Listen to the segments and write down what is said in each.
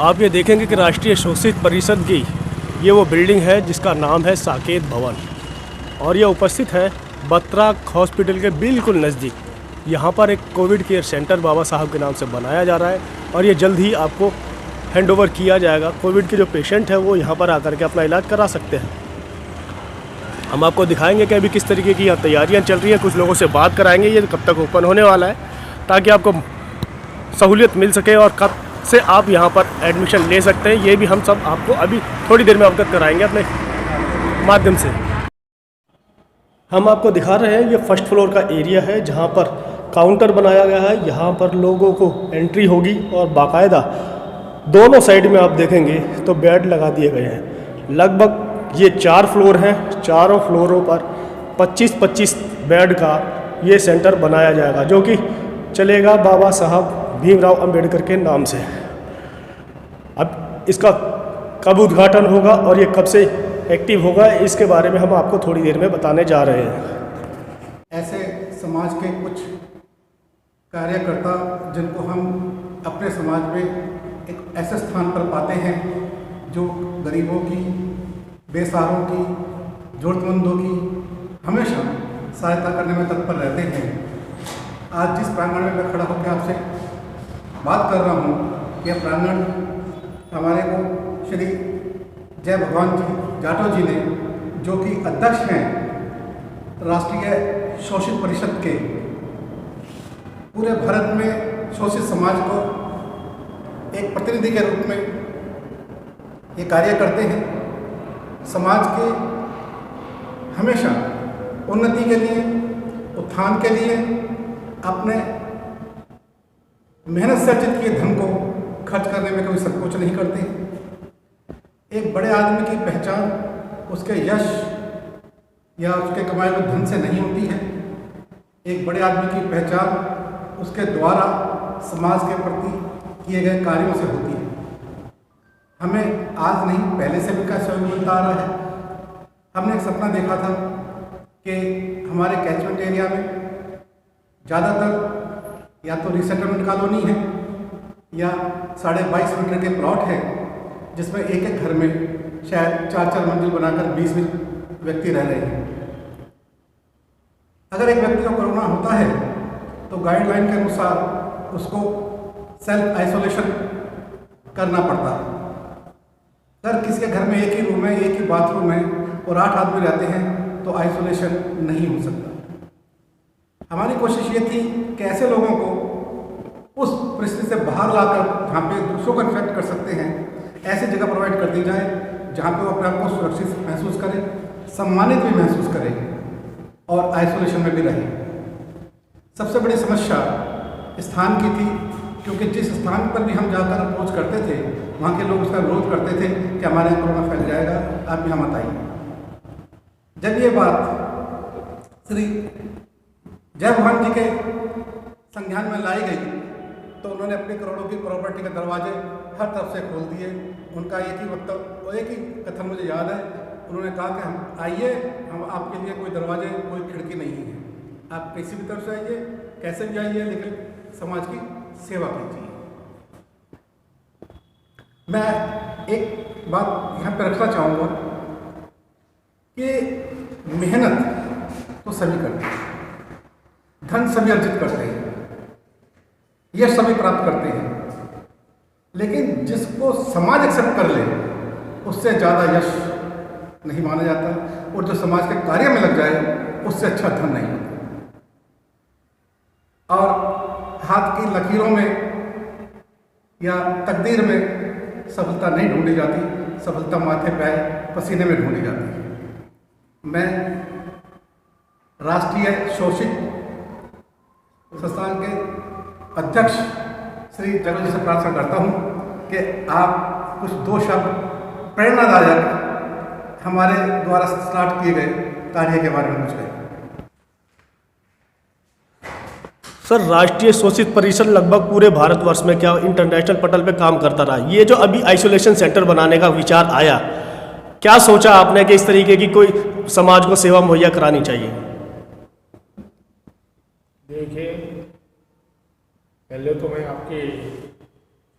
आप ये देखेंगे कि राष्ट्रीय शोषित परिषद की ये वो बिल्डिंग है जिसका नाम है साकेत भवन और ये उपस्थित है बत्रा हॉस्पिटल के बिल्कुल नज़दीक। यहाँ पर एक कोविड केयर सेंटर बाबा साहब के नाम से बनाया जा रहा है और ये जल्द ही आपको हैंडओवर किया जाएगा। कोविड के जो पेशेंट हैं वो यहाँ पर आकर के अपना इलाज करा सकते हैं। हम आपको दिखाएंगे कि अभी किस तरीके की यहाँ तैयारियाँ चल रही हैं, कुछ लोगों से बात कराएंगे ये कब तक ओपन होने वाला है ताकि आपको सहूलियत मिल सके और कब से आप यहाँ पर एडमिशन ले सकते हैं। ये भी हम सब आपको अभी थोड़ी देर में अवगत कराएंगे अपने माध्यम से। हम आपको दिखा रहे हैं ये फर्स्ट फ्लोर का एरिया है जहाँ पर काउंटर बनाया गया है। यहाँ पर लोगों को एंट्री होगी और बाकायदा दोनों साइड में आप देखेंगे तो बेड लगा दिए गए हैं। लगभग ये 4 फ्लोर हैं, चारों फ्लोरों पर 25-25 बेड का ये सेंटर बनाया जाएगा जो कि चलेगा बाबा साहब भीमराव अंबेडकर के नाम से। अब इसका कब उद्घाटन होगा और ये कब से एक्टिव होगा इसके बारे में हम आपको थोड़ी देर में बताने जा रहे हैं। ऐसे समाज के कुछ कार्यकर्ता जिनको हम अपने समाज में एक ऐसे स्थान पर पाते हैं जो गरीबों की, बेसहारों की, ज़रूरतमंदों की हमेशा सहायता करने में तत्पर रहते हैं। आज जिस प्रांगण में मैं खड़ा होकर आपसे बात कर रहा हूँ, यह प्रांगण हमारे को श्री जय भगवान जी जाटव जी ने, जो कि अध्यक्ष हैं राष्ट्रीय शोषित परिषद के, पूरे भारत में शोषित समाज को एक प्रतिनिधि के रूप में ये कार्य करते हैं। समाज के हमेशा उन्नति के लिए, उत्थान के लिए अपने मेहनत से अर्जित किए धन को खर्च करने में कभी संकोच नहीं करते। एक बड़े आदमी की पहचान उसके यश या उसके कमाए हुए धन से नहीं होती है। एक बड़े आदमी की पहचान उसके द्वारा समाज के प्रति किए गए कार्यों से होती है। हमें आज नहीं, पहले से भी का सहयोग मिलता आ रहा है। हमने एक सपना देखा था कि हमारे कैचमेंट एरिया में ज़्यादातर या तो रिसेटलमेंट कॉलोनी है या 22.5 मीटर के प्लॉट है जिसमें एक एक घर में शायद 4-4 मंजिल बनाकर 20-20 व्यक्ति रह रहे हैं। अगर एक व्यक्ति को कोरोना होता है तो गाइडलाइन के अनुसार उसको सेल्फ आइसोलेशन करना पड़ता है। अगर किसी के घर में एक ही रूम है, एक ही बाथरूम है और 8 आदमी रहते हैं तो आइसोलेशन नहीं हो सकता। हमारी कोशिश ये थी कि ऐसे लोगों को उस परिस्थिति से बाहर लाकर जहाँ पे दूसरों को इन्फेक्ट कर सकते हैं, ऐसी जगह प्रोवाइड कर दी जाए जहाँ पे वो अपने आप को सुरक्षित महसूस करें, सम्मानित भी महसूस करें और आइसोलेशन में भी रहें। सबसे बड़ी समस्या स्थान की थी, क्योंकि जिस स्थान पर भी हम जाकर अप्रोच करते थे वहाँ के लोग उसका विरोध करते थे कि हमारे यहाँ कोरोना फैल जाएगा, आप यहाँ मत आइए। जब ये बात श्री जय भगवान जी के संज्ञान में लाई गई तो उन्होंने अपनी करोड़ों की प्रॉपर्टी के दरवाजे हर तरफ से खोल दिए। उनका एक ही वक्तव्य, एक ही कथन मुझे याद है, उन्होंने कहा कि हम आइए, हम आपके लिए कोई दरवाजे, कोई खिड़की नहीं है, आप किसी भी तरफ से आइए, कैसे भी आइए, लेकिन समाज की सेवा कीजिए। मैं एक बात यहाँ पर रखना चाहूँगा कि मेहनत तो सभी करते हैं, धन सभी अर्जित करते हैं, यश सभी प्राप्त करते हैं, लेकिन जिसको समाज एक्सेप्ट कर ले उससे ज़्यादा यश नहीं माना जाता, और जो समाज के कार्य में लग जाए उससे अच्छा धन नहीं होता। और हाथ की लकीरों में या तकदीर में सफलता नहीं ढूंढी जाती, सफलता माथे पे पसीने में ढूंढी जाती है। मैं राष्ट्रीय शोषित संस्थान के अध्यक्ष श्री जगत जी से प्रार्थना करता हूँ कि आप कुछ 2 शब्द प्रेरणादायक हमारे द्वारा स्टार्ट किए गए कार्य के बारे में कुछ कहें। सर, राष्ट्रीय शोषित परिषद लगभग पूरे भारतवर्ष में क्या इंटरनेशनल पटल पे काम करता रहा। ये जो अभी आइसोलेशन सेंटर बनाने का विचार आया, क्या सोचा आपने कि इस तरीके की कोई समाज को सेवा मुहैया करानी चाहिए? देखिए, पहले तो मैं आपके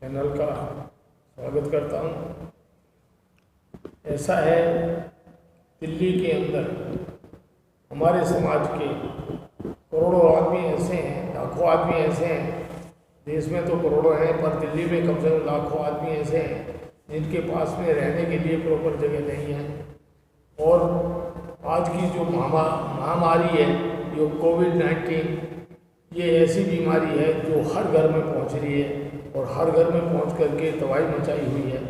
चैनल का स्वागत करता हूँ। ऐसा है, दिल्ली के अंदर हमारे समाज के करोड़ों आदमी ऐसे हैं, लाखों आदमी ऐसे हैं, देश में तो करोड़ों हैं पर दिल्ली में कम से कम लाखों आदमी ऐसे हैं जिनके पास में रहने के लिए प्रॉपर जगह नहीं है। और आज की जो महामारी है, जो कोविड-19, ये ऐसी बीमारी है जो हर घर में पहुंच रही है और हर घर में पहुंच करके तबाही मचाई हुई है।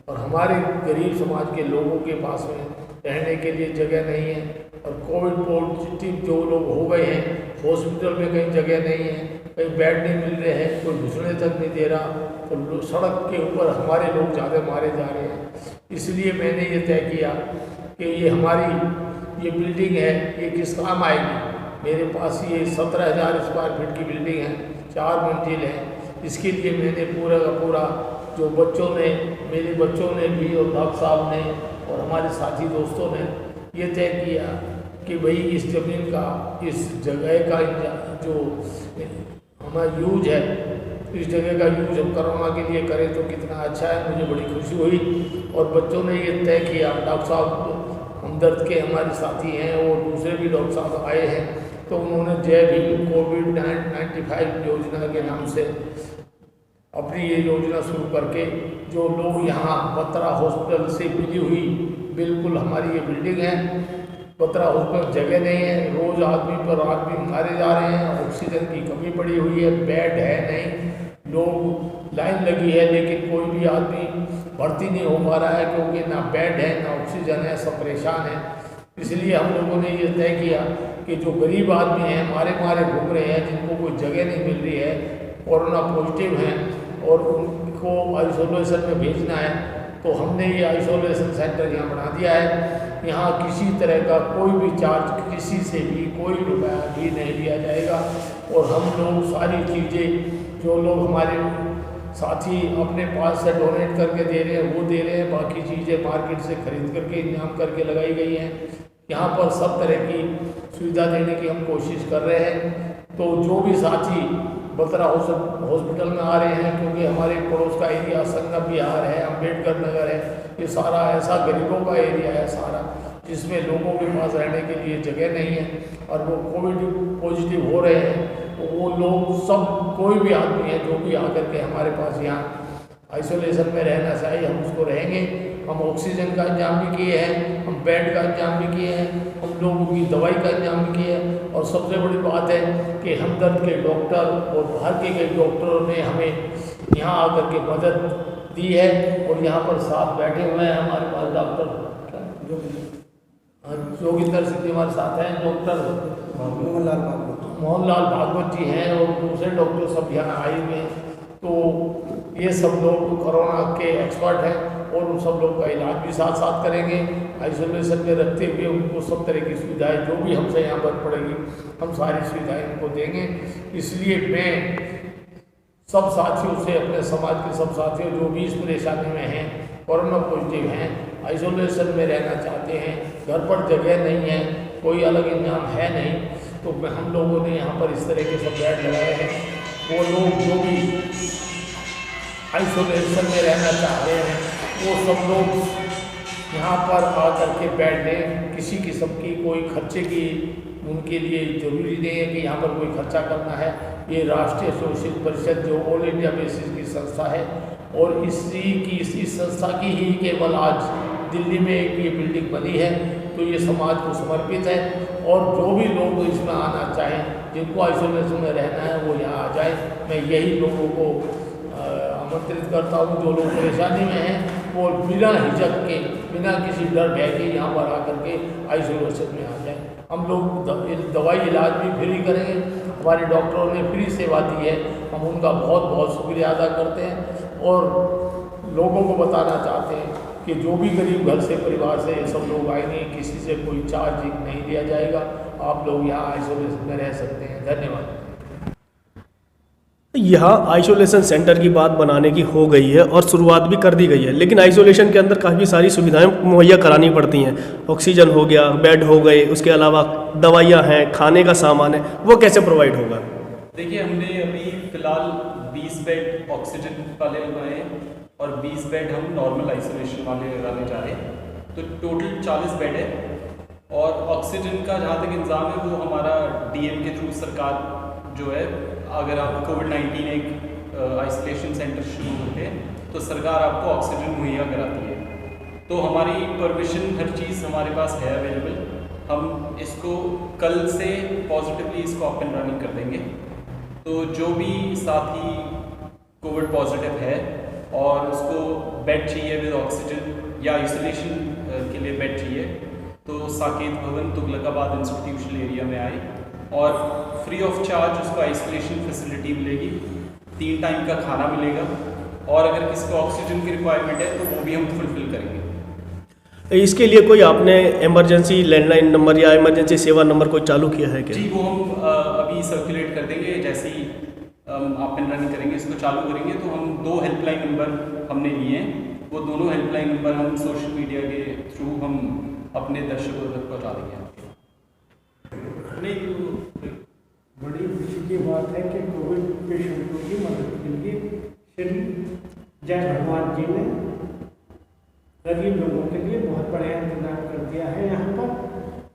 और हमारे गरीब समाज के लोगों के पास में रहने के लिए जगह नहीं है। और कोविड पॉजिटिव जो लोग हो गए हैं, हॉस्पिटल में कहीं जगह नहीं है, कहीं बेड नहीं मिल रहे हैं, कोई घुसने तक नहीं दे रहा, तो सड़क के ऊपर हमारे लोग ज़्यादा मारे जा रहे हैं। इसलिए मैंने ये तय किया कि ये हमारी ये बिल्डिंग है, ये किस काम आएगी। मेरे पास ये 17,000 स्क्वायर फीट की बिल्डिंग है, 4 मंजिल है। इसके लिए मैंने पूरा का पूरा जो बच्चों ने, मेरे बच्चों ने भी और डॉक्टर साहब ने और हमारे साथी दोस्तों ने ये तय किया कि भाई इस ज़मीन का, इस जगह का जो हमारा यूज है, इस जगह का यूज हम कोरोना के लिए करें तो कितना अच्छा है। मुझे बड़ी खुशी हुई और बच्चों ने ये तय किया। डॉक्टर साहब हमदर्द के हमारे साथी हैं और दूसरे भी डॉक्टर साहब आए हैं, तो उन्होंने जय भीम कोविड-95 योजना के नाम से अपनी ये योजना शुरू करके जो लोग यहाँ बत्रा हॉस्पिटल से मिली हुई बिल्कुल हमारी ये बिल्डिंग है, बत्रा हॉस्पिटल जगह नहीं है, रोज़ आदमी पर आदमी मारे जा रहे हैं, ऑक्सीजन की कमी पड़ी हुई है, बेड है नहीं, लोग लाइन लगी है लेकिन कोई भी आदमी भर्ती नहीं हो पा रहा है क्योंकि ना बेड है ना ऑक्सीजन है, सब परेशान है। इसलिए हम लोगों ने ये तय किया कि जो गरीब आदमी हैं, मारे घूम रहे हैं, जिनको कोई जगह नहीं मिल रही है, कोरोना पॉजिटिव हैं और उनको आइसोलेशन में भेजना है, तो हमने ये आइसोलेशन सेंटर यहाँ बना दिया है। यहाँ किसी तरह का कोई भी चार्ज किसी से भी कोई रुपया भी नहीं लिया जाएगा। और हम लोग सारी चीज़ें जो लोग हमारे साथी अपने पास से डोनेट करके दे रहे हैं वो दे रहे हैं, बाकी चीज़ें मार्केट से खरीद करके इंतजाम करके लगाई गई हैं। यहाँ पर सब तरह की सुविधा देने की हम कोशिश कर रहे हैं। तो जो भी साथी बत्रा हॉस्पिटल में आ रहे हैं, क्योंकि हमारे पड़ोस का एरिया संगम विहार है, अम्बेडकर नगर है, ये सारा ऐसा गरीबों का एरिया है सारा, जिसमें लोगों के पास रहने के लिए जगह नहीं है और वो कोविड पॉजिटिव हो रहे हैं। तो वो लोग सब, कोई भी आदमी है जो भी आकर के हमारे पास यहाँ आइसोलेशन में रहना चाहिए, हम उसको रहेंगे। हम ऑक्सीजन का इंतजाम भी किए हैं, हम बेड का इंतजाम भी किए हैं, हम लोगों की दवाई का इंतजाम भी किए हैं। और सबसे बड़ी बात है कि हमदर्द के डॉक्टर और बाहर के कई डॉक्टरों ने हमें यहाँ आकर के मदद दी है और यहाँ पर साथ बैठे हुए हैं हमारे पास डॉक्टर जोगिंदर सिंह जी हमारे साथ हैं, डॉक्टर मोहनलाल भागवत जी हैं और दूसरे डॉक्टर सब यहाँ आए हुए हैं। तो ये सब लोग कोरोना के एक्सपर्ट हैं और उन सब लोग का इलाज भी साथ साथ करेंगे। आइसोलेशन में रखते हुए उनको सब तरह की सुविधाएं जो भी हमसे यहाँ पर पड़ेगी हम सारी सुविधाएं उनको देंगे। इसलिए मैं सब साथियों से, अपने समाज के सब साथियों जो भी इस परेशानी में हैं, कोरोना पॉजिटिव हैं, आइसोलेशन में रहना चाहते हैं, घर पर जगह नहीं है, कोई अलग इंतजाम है नहीं, तो हम लोगों ने यहाँ पर इस तरह के सब बेड लगाए हैं। वो लोग जो भी आइसोलेशन में रहना चाह रहे हैं वो सब लोग यहाँ पर आकर के बैठ लें। किसी किस्म की कोई खर्चे की उनके लिए ज़रूरी नहीं है कि यहाँ पर कोई खर्चा करना है। ये राष्ट्रीय शोषित परिषद जो ऑल इंडिया बेसिस की संस्था है और इसी संस्था की ही केवल आज दिल्ली में एक ये बिल्डिंग बनी है, तो ये समाज को समर्पित है। और जो भी लोग इसमें आना चाहें, जिनको आइसोलेशन में रहना है वो यहाँ आ जाए। मैं यही लोगों को आमंत्रित करता हूँ, जो लोग परेशानी में हैं वो बिना हिचक के, बिना किसी डर भय के यहाँ पर आकर के आइसोलेशन में आ जाए। हम लोग दवाई इलाज भी फ्री करेंगे, हमारे डॉक्टरों ने फ्री सेवा दी है, हम उनका बहुत बहुत शुक्रिया अदा करते हैं। और लोगों को बताना चाहते हैं कि जो भी गरीब घर से, परिवार से ये सब लोग आएंगे, किसी से कोई चार्ज नहीं लिया जाएगा। आप लोग यहाँ आइसोलेशन में रह सकते हैं। धन्यवाद। यहाँ आइसोलेशन सेंटर की बात बनाने की हो गई है और शुरुआत भी कर दी गई है, लेकिन आइसोलेशन के अंदर काफ़ी सारी सुविधाएं मुहैया करानी पड़ती हैं। ऑक्सीजन हो गया, बेड हो गए, उसके अलावा दवाइयाँ हैं, खाने का सामान है, वो कैसे प्रोवाइड होगा? देखिए, हमने अभी फ़िलहाल 20 बेड ऑक्सीजन वाले लगाए हैं और 20 बेड हम नॉर्मल आइसोलेशन वाले लगाने जा रहे हैं। तो टोटल 40 बेड है और ऑक्सीजन का जहाँ तक इंतज़ाम है वो हमारा डीएम के थ्रू सरकार जो है, अगर आप कोविड-19 एक आइसोलेशन सेंटर शुरू होते हैं तो सरकार आपको ऑक्सीजन मुहैया कराती है। तो हमारी परमिशन हर चीज़ हमारे पास है अवेलेबल। हम इसको कल से पॉजिटिवली इसको अप एंड रनिंग कर देंगे। तो जो भी साथी कोविड पॉजिटिव है और उसको बेड चाहिए विद ऑक्सीजन या आइसोलेशन के लिए बेड चाहिए तो साकेत भवन तुगलकाबाद इंस्टीट्यूशनल एरिया में आए और फ्री ऑफ चार्ज उसको आइसोलेशन फैसिलिटी मिलेगी, 3 टाइम का खाना मिलेगा और अगर किसी को ऑक्सीजन की रिक्वायरमेंट है तो वो भी हम फुलफिल करेंगे। इसके लिए कोई आपने इमरजेंसी लैंडलाइन नंबर या इमरजेंसी सेवा नंबर कोई चालू किया है क्या? जी, वो हम अभी सर्कुलेट कर देंगे। जैसे ही आप एंड रनिंग करेंगे, इसको चालू करेंगे तो हम 2 हेल्पलाइन नंबर हमने लिए हैं। वो दोनों हेल्पलाइन नंबर हम सोशल मीडिया के थ्रू हम अपने दर्शकों तक पहुँचा देंगे। नहीं, बड़ी खुशी की बात है कि कोविड पेशेंटों की मदद के लिए श्री जय भगवान जी ने गरीब लोगों के लिए बहुत बढ़िया इंतजाम कर दिया है।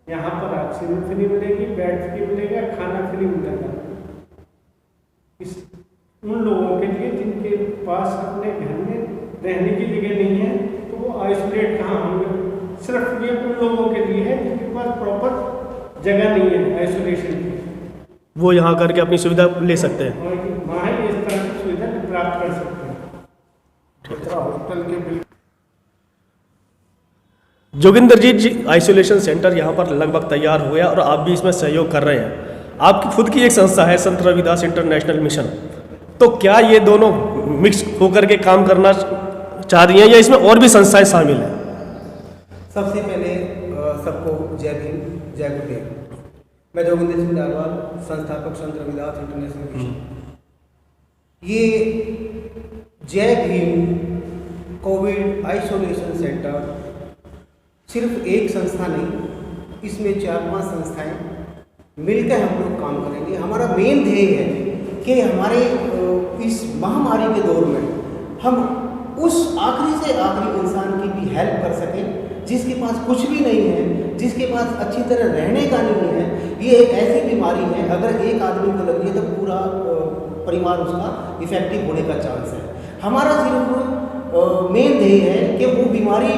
यहाँ पर ऑक्सीजन फ्री मिलेगी, बेड फ्री मिलेगा, खाना फ्री मिलेगा। इस उन लोगों के लिए जिनके पास अपने घर में रहने की जगह नहीं है तो वो आइसोलेट कहाँ होंगे। सिर्फ ये उन लोगों के लिए है जिनके पास प्रॉपर जगह नहीं है आइसोलेशन की, वो यहाँ करके अपनी सुविधा ले सकते हैं और वहाँ इस तरह की सुविधा प्राप्त कर सकते हैं। हॉस्पिटल के बिल जोगिंदर जी, आइसोलेशन सेंटर यहाँ पर लगभग तैयार हो गया और आप भी इसमें सहयोग कर रहे हैं। आपकी खुद की एक संस्था है संत रविदास इंटरनेशनल मिशन, तो क्या ये दोनों मिक्स होकर के काम करना चाह रही हैं या इसमें और भी संस्थाएं शामिल हैं? सबसे पहले सबको जय भीम, जय गुरुदेव। मैं जोगिंदर सिंह डारवाल, संस्थापक संत रविदास इंटरनेशनल मिशन। ये जय भीम कोविड आइसोलेशन सेंटर सिर्फ एक संस्था नहीं, इसमें 4-5 संस्थाएं मिलकर हम लोग काम करेंगे। हमारा मेन ध्येय है कि हमारे इस महामारी के दौर में हम उस आखिरी से आखिरी इंसान की भी हेल्प कर सकें जिसके पास कुछ भी नहीं है, जिसके पास अच्छी तरह रहने का नहीं है। ये एक ऐसी बीमारी है, अगर एक आदमी को लगी है तो पूरा परिवार उसका इफेक्टिव होने का चांस है। हमारा सिर्फ मेन ध्येय है कि वो बीमारी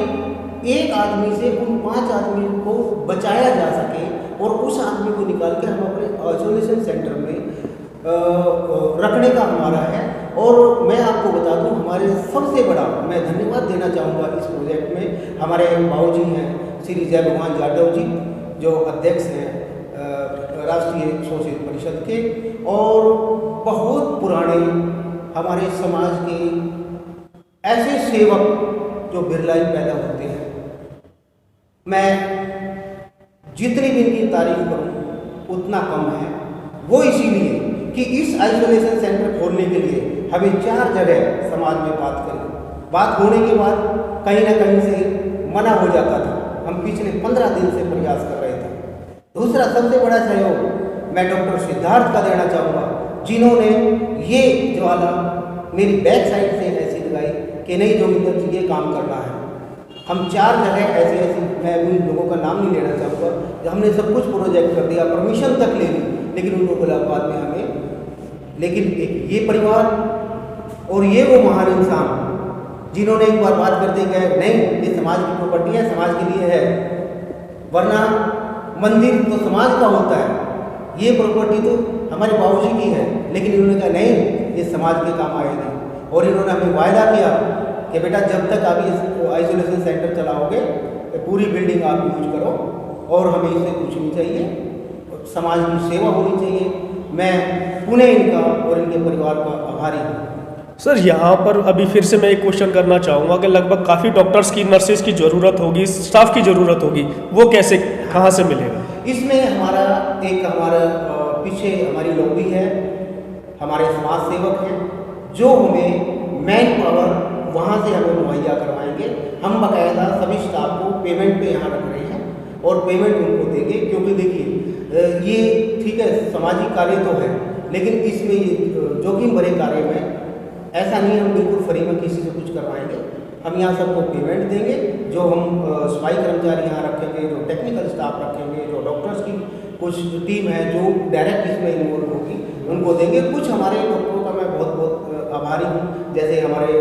एक आदमी से उन 5 आदमी को बचाया जा सके और उस आदमी को निकाल के हम अपने आइसोलेशन सेंटर में रखने का हमारा है। और मैं आपको बता दूं, हमारे सबसे बड़ा मैं धन्यवाद देना चाहूँगा इस प्रोजेक्ट में हमारे बाबूजी हैं श्री जय भगवान जाटव जी, जो अध्यक्ष हैं राष्ट्रीय शोषित परिषद के, और बहुत पुराने हमारे समाज के ऐसे सेवक जो बिरलाई पैदा होते हैं। मैं जितनी भी इनकी तारीफ करूं उतना कम है। वो इसीलिए कि इस आइसोलेशन सेंटर खोलने के लिए हमें 4 जगह समाज में बात होने के बाद कहीं ना कहीं से मना हो जाता था। हम पिछले 15 दिन से प्रयास कर रहे थे। दूसरा सबसे बड़ा सहयोग मैं डॉक्टर सिद्धार्थ का देना चाहूँगा, जिन्होंने ये ज्वाला मेरी बैक साइड से ऐसी लगाई कि नहीं जोगिंदर जी ये काम करना है। हम 4 जगह ऐसे मैं उन लोगों का नाम नहीं लेना चाहूँगा, हमने सब कुछ प्रोजेक्ट कर दिया, परमिशन तक ले ली, लेकिन उन लोगों को बाद में हमें, लेकिन एक ये परिवार और ये वो महान इंसान जिन्होंने एक बार बात करते गए नहीं ये समाज की प्रॉपर्टी है, समाज के लिए है, वरना मंदिर तो समाज का होता है, ये प्रॉपर्टी तो हमारे बाबूजी की है। लेकिन इन्होंने कहा नहीं ये समाज के काम आएगी। और इन्होंने हमें वायदा किया कि बेटा जब तक आप इस आइसोलेशन सेंटर चलाओगे तो पूरी बिल्डिंग आप यूज करो और हमें इससे कुछ नहीं चाहिए, समाज की सेवा होनी चाहिए। मैं पुनः इनका और इनके परिवार का आभारी हूँ। सर, यहाँ पर अभी फिर से मैं एक क्वेश्चन करना चाहूँगा कि लगभग काफ़ी डॉक्टर्स की, नर्सेज की ज़रूरत होगी, स्टाफ की ज़रूरत होगी, वो कैसे कहाँ से मिलेगा? इसमें हमारा पीछे हमारी लॉबी है, हमारे समाज सेवक हैं जो हमें मैन पावर वहाँ से हमें मुहैया करवाएंगे। हम बाकायदा सभी स्टाफ को पेमेंट पे यहाँ रख रहे हैं और पेमेंट उनको देंगे, क्योंकि देखिए ये ठीक है सामाजिक कार्य तो है, लेकिन इसमें ये जोखिम भरे कार्य में ऐसा नहीं हम बिल्कुल फ्री में किसी से कुछ करवाएंगे। हम यहाँ सबको पेमेंट देंगे, जो हम सफाई कर्मचारी यहाँ रखेंगे, जो टेक्निकल स्टाफ रखेंगे, जो डॉक्टर्स की कुछ टीम है जो डायरेक्ट इसमें इन्वॉल्व होगी उनको देंगे। कुछ हमारे डॉक्टरों का मैं बहुत बहुत आभारी हूँ, जैसे हमारे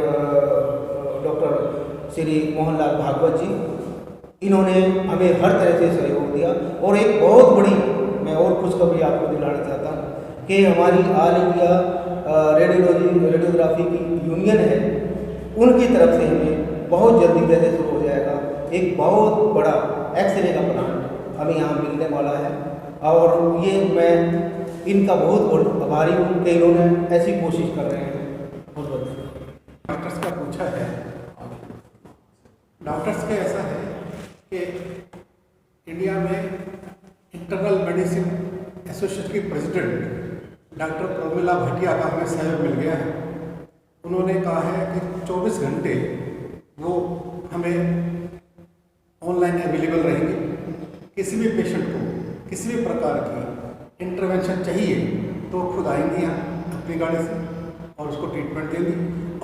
डॉक्टर श्री मोहनलाल भागवत जी, इन्होंने हमें हर तरह से सहयोग दिया। और एक बहुत बड़ी मैं और खुशखबरी आपको दिलाना चाहता हूँ कि हमारी ऑल इंडिया रेडियोग्राफी की यूनियन है, उनकी तरफ से हमें बहुत जल्दी जैसे शुरू हो जाएगा एक बहुत बड़ा एक्सरे का प्लांट हमें यहाँ मिलने वाला है। और ये मैं इनका बहुत बहुत आभारी हूँ कि इन्होंने ऐसी कोशिश कर रहे हैं। बहुत बहुत डॉक्टर्स का पूछा है, डॉक्टर्स का ऐसा है कि इंडिया में इंटरनल मेडिसिन एसोसिएशन की प्रेसिडेंट डॉक्टर प्रमिला भटिया का हमें सहयोग मिल गया है। उन्होंने कहा है कि 24 घंटे वो हमें ऑनलाइन अवेलेबल रहेंगे। किसी भी पेशेंट को किसी भी प्रकार की इंटरवेंशन चाहिए तो खुद आएंगे यहाँ अपनी गाड़ी से और उसको ट्रीटमेंट देंगे।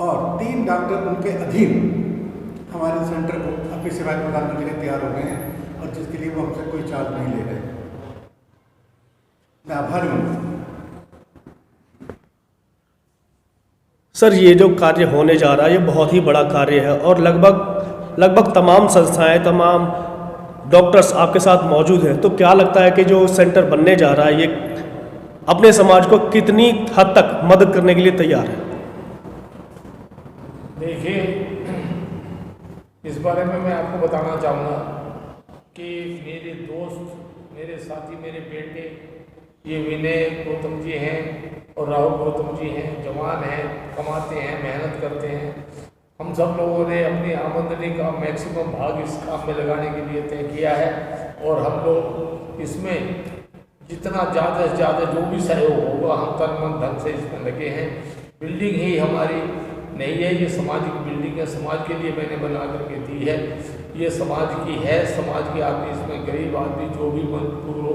और 3 डॉक्टर उनके अधीन हमारे सेंटर को अपनी सेवाएं प्रदान करने के लिए तैयार हो गए हैं और जिसके लिए वो हमसे कोई चार्ज नहीं ले रहे। मैं आभारी हूँ। सर, ये जो कार्य होने जा रहा है ये बहुत ही बड़ा कार्य है और लगभग तमाम संस्थाएं, तमाम डॉक्टर्स आपके साथ मौजूद हैं। तो क्या लगता है कि जो सेंटर बनने जा रहा है ये अपने समाज को कितनी हद तक मदद करने के लिए तैयार है? देखिए, इस बारे में मैं आपको बताना चाहूँगा कि मेरे दोस्त, मेरे साथी, मेरे बेटे ये विनय गौतम जी हैं और राहुल गौतम जी हैं, जवान हैं, कमाते हैं, मेहनत करते हैं। हम सब लोगों ने अपनी आमदनी का मैक्सिमम भाग इस काम में लगाने के लिए तय किया है और हम लोग इसमें जितना ज़्यादा से ज़्यादा जो भी सहयोग होगा हम तन मन धन से इसमें लगे हैं। बिल्डिंग ही हमारी नहीं है, ये सामाजिक बिल्डिंग है, समाज के लिए मैंने बना करके दी है। ये समाज की है, समाज के आदमी इसमें, गरीब आदमी जो भी मजबूर हो,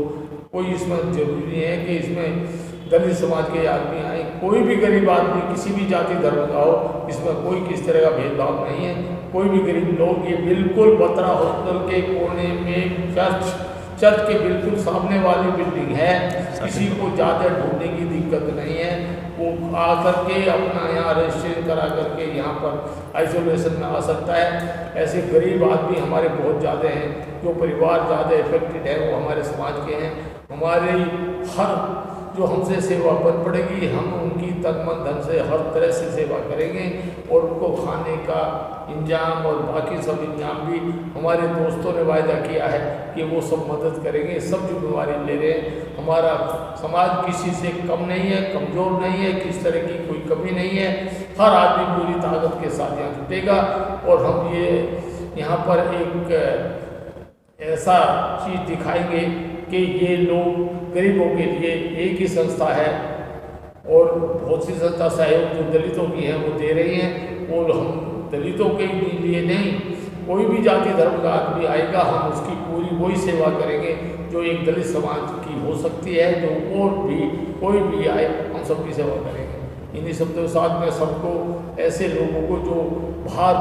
कोई इसमें जरूरी नहीं है कि इसमें दलित समाज के आदमी आए, कोई भी गरीब आदमी किसी भी जाति धर्म का हो, इसमें कोई किस तरह का भेदभाव नहीं है। कोई भी गरीब लोग, ये बिल्कुल बत्रा हॉस्पिटल के कोने में चर्च के बिल्कुल सामने वाली बिल्डिंग है। किसी को ज़्यादा ढूंढने की दिक्कत नहीं है, वो आ करके अपना यहाँ रजिस्ट्रेशन करा करके यहाँ पर आइसोलेशन में आ सकता है। ऐसे गरीब आदमी हमारे बहुत ज़्यादा हैं, जो परिवार ज़्यादा इफेक्टेड है वो हमारे समाज के हैं। हमारे हर जो हमसे सेवा बन पड़ेगी, हम उनकी तन मन धन से हर तरह से सेवा करेंगे और उनको खाने का इंतजाम और बाकी सब इंतजाम भी हमारे दोस्तों ने वायदा किया है कि वो सब मदद करेंगे, सब जिम्मेवारी ले रहे हैं। हमारा समाज किसी से कम नहीं है, कमज़ोर नहीं है, किस तरह की कोई कमी नहीं है। हर आदमी पूरी ताकत के साथ यहाँ जुटेगा और हम ये यहाँ पर एक ऐसा चीज़ दिखाएंगे कि ये लोग गरीबों के लिए एक ही संस्था है और बहुत सी संस्था सहयोग जो दलितों की है वो दे रही हैं। और हम दलितों के लिए नहीं, कोई भी जाति धर्म का आदमी आएगा हम उसकी पूरी वही सेवा करेंगे जो एक दलित समाज की हो सकती है। जो और भी कोई भी आए हम सबकी सेवा करेंगे। इन्हीं शब्दों के साथ में सबको, ऐसे लोगों को जो बाहर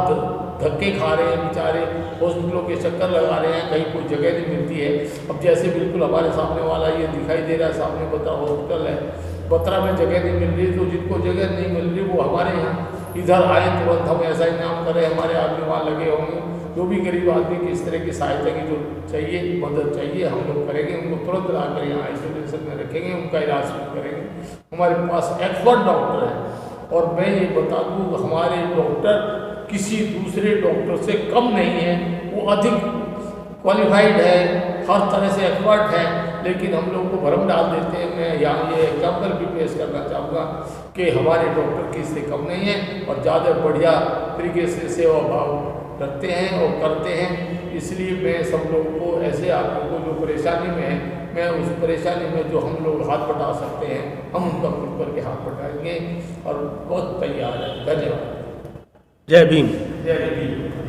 धक्के खा रहे हैं, बेचारे हॉस्पिटलों के चक्कर लगा रहे हैं, कहीं कोई जगह नहीं मिलती है। अब जैसे बिल्कुल हमारे सामने वाला ये दिखाई दे रहा है, सामने बत्रा हॉस्पिटल है, बत्रा में जगह नहीं मिल रही, तो जिनको जगह नहीं मिल रही वो हमारे यहाँ इधर आए, तुरंत हम ऐसा इंतजाम करें, हमारे आदमी वहाँ लगे होंगे। जो भी गरीब आदमी की इस तरह की सहायता की जो चाहिए, मदद चाहिए, हम लोग करेंगे। उनको तुरंत लाकर यहाँ आइसोलेशन में रखेंगे, उनका इलाज करेंगे। हमारे पास एक्सपर्ट डॉक्टर हैं और मैं ये बता दूँ हमारे डॉक्टर किसी दूसरे डॉक्टर से कम नहीं है, वो अधिक क्वालिफाइड है, हर तरह से एक्सपर्ट है, लेकिन हम लोग को भ्रम डाल देते हैं। मैं यहाँ ये एग्जाम्पल भी पेश करना चाहूँगा कि हमारे डॉक्टर किसी से कम नहीं है और ज़्यादा बढ़िया तरीके से सेवा भाव रखते हैं और करते हैं। इसलिए मैं सब लोगों को, ऐसे आदमी को जो परेशानी में है, मैं उस परेशानी में जो हम लोग हाथ बटा सकते हैं हम उनका खुद करके हाथ बटाएंगे और बहुत तैयार है। धन्यवाद। जय भीम। जय भीम।